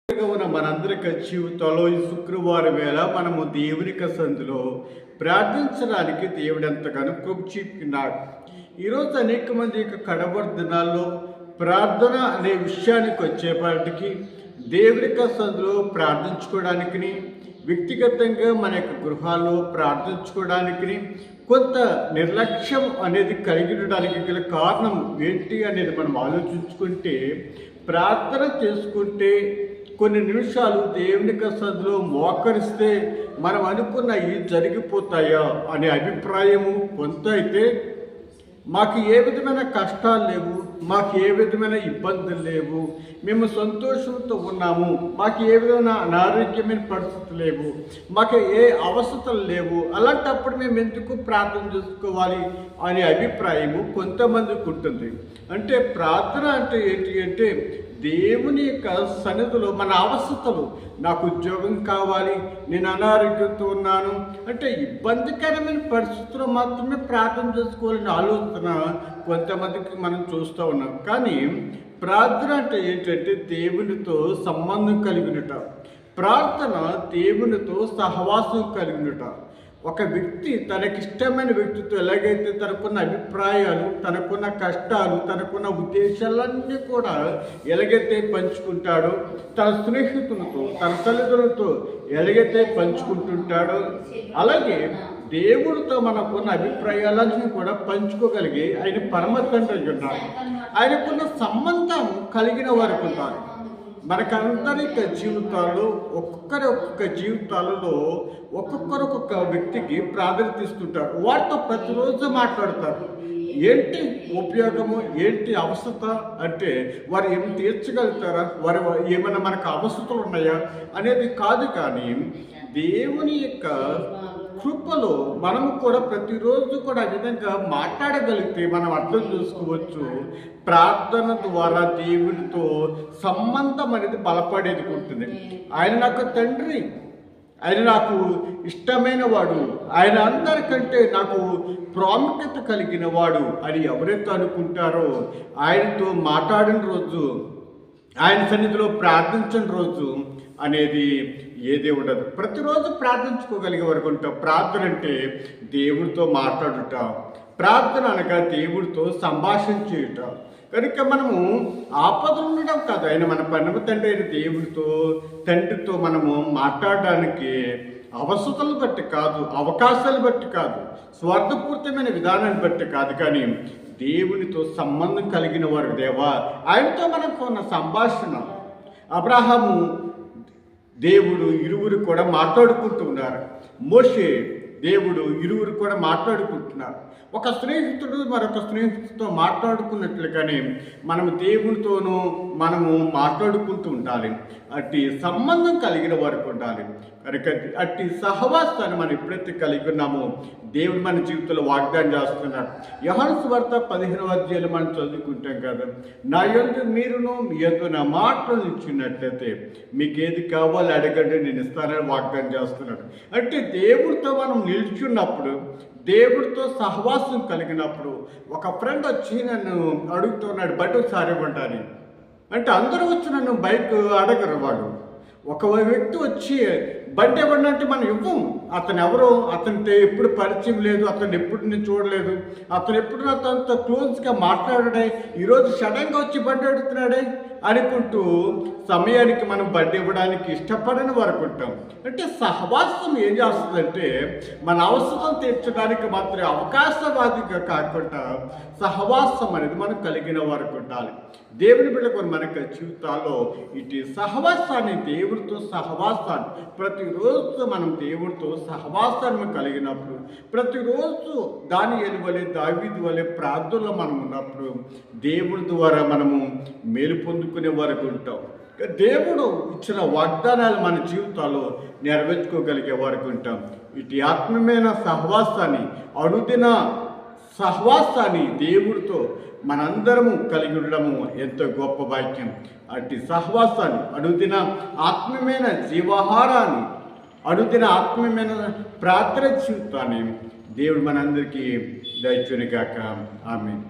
ఉన్న మనందరికీ జీవితంలో ఈ శుక్రవారం వేళ మనము దేవునిక సందులో ప్రార్థించడానికి దేవుడు ఎంతగానో కృప చూపుతున్నాడు. ఈరోజు అనేక మంది కడవరి దినాల్లో ప్రార్థన అనే విషయానికి వచ్చేపాటికి దేవునిక సందులో ప్రార్థించుకోవడానికి, వ్యక్తిగతంగా మన యొక్క గృహాల్లో ప్రార్థించుకోవడానికి కొంత నిర్లక్ష్యం అనేది కలిగి ఉండడానికి గల కారణం ఏంటి అనేది మనం ఆలోచించుకుంటే, ప్రార్థన చేసుకుంటే కొన్ని నిమిషాలు దేవునికి సన్నిధిలో మోకరిస్తే మనం అనుకున్నవి జరిగిపోతాయా అనే అభిప్రాయము కొంత అయితే, మాకు ఏ విధమైన కష్టాలు లేవు, మాకు ఏ విధమైన ఇబ్బందులు లేవు, మేము సంతోషంతో ఉన్నాము, మాకు ఏ విధమైన అనారోగ్యమైన పరిస్థితులు లేవు, మాకు ఏ అవసరాలు లేవు, అలాంటప్పుడు మేము ఎందుకు ప్రార్థన చేసుకోవాలి అనే అభిప్రాయము కొంతమందికి ఉంటుంది. అంటే ప్రార్థన అంటే ఏంటి అంటే దేవుని యొక్క సన్నిధిలో మన అవసరతలు, నాకు ఉద్యోగం కావాలి, నేను అనారోగ్యంతో ఉన్నాను అంటే ఇబ్బందికరమైన పరిస్థితుల్లో మాత్రమే ప్రార్థన చేసుకోవాలని ఆలోచన కొంతమందికి మనం చూస్తూ ఉన్నాం. కానీ ప్రార్థన అంటే ఏంటంటే దేవునితో సంబంధం కలిగినట, ప్రార్థన దేవునితో సహవాసం కలిగినట. ఒక వ్యక్తి తనకిష్టమైన వ్యక్తితో ఎలాగైతే తనకున్న అభిప్రాయాలు, తనకున్న కష్టాలు, తనకున్న ఉద్దేశాలన్నీ కూడా ఎలాగైతే పంచుకుంటాడో, తన స్నేహితులతో, తన తల్లిదండ్రులతో ఎలాగైతే పంచుకుంటుంటాడో, అలాగే దేవుడితో మనకున్న అభిప్రాయాలన్నీ కూడా పంచుకోగలిగి ఆయన పరమ తండ్రి ఉన్నాడు. ఆయనకున్న సంబంధం కలిగిన వారు ఉంటారు. మనకందరి జీవితాల్లో ఒక్కొక్క జీవితాలలో ఒక్కొక్క వ్యక్తికి ప్రాధాన్యత ఇస్తుంటారు. వారితో ప్రతిరోజు మాట్లాడతారు. ఏంటి ఉపయోగము, ఏంటి అవసరత అంటే వారు ఏమి తీర్చగలుగుతారా, వారు ఏమైనా మనకు అవసరతలు ఉన్నాయా అనేది కాదు. కానీ దేవుని యొక్క కృపలో మనము కూడా ప్రతిరోజు కూడా ఆ విధంగా మాట్లాడగలిగితే మనం అర్థం చేసుకోవచ్చు, ప్రార్థన ద్వారా దేవునితో సంబంధం అనేది బలపడేది ఉంటుంది. ఆయన నాకు తండ్రి, ఆయన నాకు ఇష్టమైన వాడు, ఆయన అందరికంటే నాకు ప్రాముఖ్యత కలిగిన వాడు అని ఎవరైతే అనుకుంటారో, ఆయనతో మాట్లాడిన రోజు, ఆయన సన్నిధిలో ప్రార్థించిన రోజు అనేది ఏదే ఉండదు. ప్రతిరోజు ప్రార్థించుకోగలిగే వరకు ఉంటాం. ప్రార్థన అంటే దేవుడితో మాట్లాడుట, ప్రార్థన అనగా దేవుడితో సంభాషణ చేయుట. కనుక మనము ఆపదలు ఉండడం కాదు, ఆయన మన పరమ తండ్రి అయిన తండ్రితో మనము మాట్లాడడానికి అవసరాలు బట్టి కాదు, అవకాశాలు బట్టి కాదు, స్వార్థపూరితమైన విధానాన్ని బట్టి కాదు, కానీ దేవునితో సంబంధం కలిగిన వారు దేవా, ఆయనతో మనకు ఉన్న సంభాషణ. అబ్రహాము దేవుడు ఇరువురు కూడా మాట్లాడుకుంటూ ఉన్నారు. మోషే దేవుడు ఇరువురు కూడా మాట్లాడుకుంటున్నారు. ఒక స్నేహితుడు మరొక స్నేహితుడితో మాట్లాడుకున్నట్లుగానే మనము దేవునితోనూ మనము మాట్లాడుకుంటూ ఉండాలి. అట్టి సంబంధం కలిగిన వారికి ఉండాలి. కనుక అట్టి సహవాసాన్ని మనం ఎప్పుడైతే కలిగి ఉన్నామో దేవుడు మన జీవితంలో వాగ్దానం చేస్తున్నాడు. యోహాను సువార్త 15వ అధ్యాయంలో మనం చదువుకుంటాం కదా, నా యందు మీరును మీ యందు నా మాటలు ఇచ్చినట్లయితే మీకు ఏది కావాలో అడగండి, నేను ఇస్తానని వాగ్దానం చేస్తున్నాడు. అంటే దేవుడితో మనం నిల్చున్నప్పుడు, దేవుడితో సహవాసం కలిగినప్పుడు, ఒక ఫ్రెండ్ వచ్చి నన్ను అడుగుతున్నాడు బండి ఒకసారి ఇవ్వండి అంటే అందరూ వచ్చి నన్ను బైక్ అడగరు. వాడు ఒక వ్యక్తి వచ్చి బండి ఇవ్వండి అంటే మనం ఇవ్వం. అతను ఎవరో, అతనితో ఎప్పుడు పరిచయం లేదు, అతను ఎప్పుడు నేను చూడలేదు, అతను ఎప్పుడు నాతో క్లోజ్గా మాట్లాడాడే, ఈరోజు సడన్గా వచ్చి బండి అడుగుతున్నాడే అనుకుంటూ సమయానికి మనం బండి ఇవ్వడానికి ఇష్టపడని వరకు ఉంటాం. అంటే సహవాసం ఏం చేస్తుందంటే మన అవసరం తీర్చడానికి మాత్రమే అవకాశవాదిగా కాకుండా సహవాసం అనేది మనం కలిగిన వరకు ఉండాలి. దేవుని బిడ్డకు మనకు జీవితాల్లో ఇటు సహవాసాన్ని, దేవుడితో సహవాసాన్ని ప్రతిరోజు మనం దేవుడితో సహవాసాన్ని కలిగినప్పుడు, ప్రతిరోజు దానియేలు వలె, దావీదు వలె ప్రార్థనలో మనం ఉన్నప్పుడు దేవుడి ద్వారా మనము మేలు పొందుకునే వరకు ఉంటాం. దేవుడు ఇచ్చిన వాగ్దానాలు మన జీవితాల్లో నెరవేర్చుకోగలిగే వరకు ఉంటాం. ఇటు ఆత్మీయమైన సహవాసాన్ని, అనుదిన సహవాసాన్ని దేవుడితో మనందరము కలిగి ఉండడము ఎంతో గొప్ప భాగ్యం. అట్టి సహవాసాన్ని, అనుదిన ఆత్మీయమైన జీవాహారాన్ని, అనుదిన ఆత్మీయమైన ప్రార్థన జీవితాన్ని దేవుడు మనందరికీ దయచేయును గాక. ఆమేన్.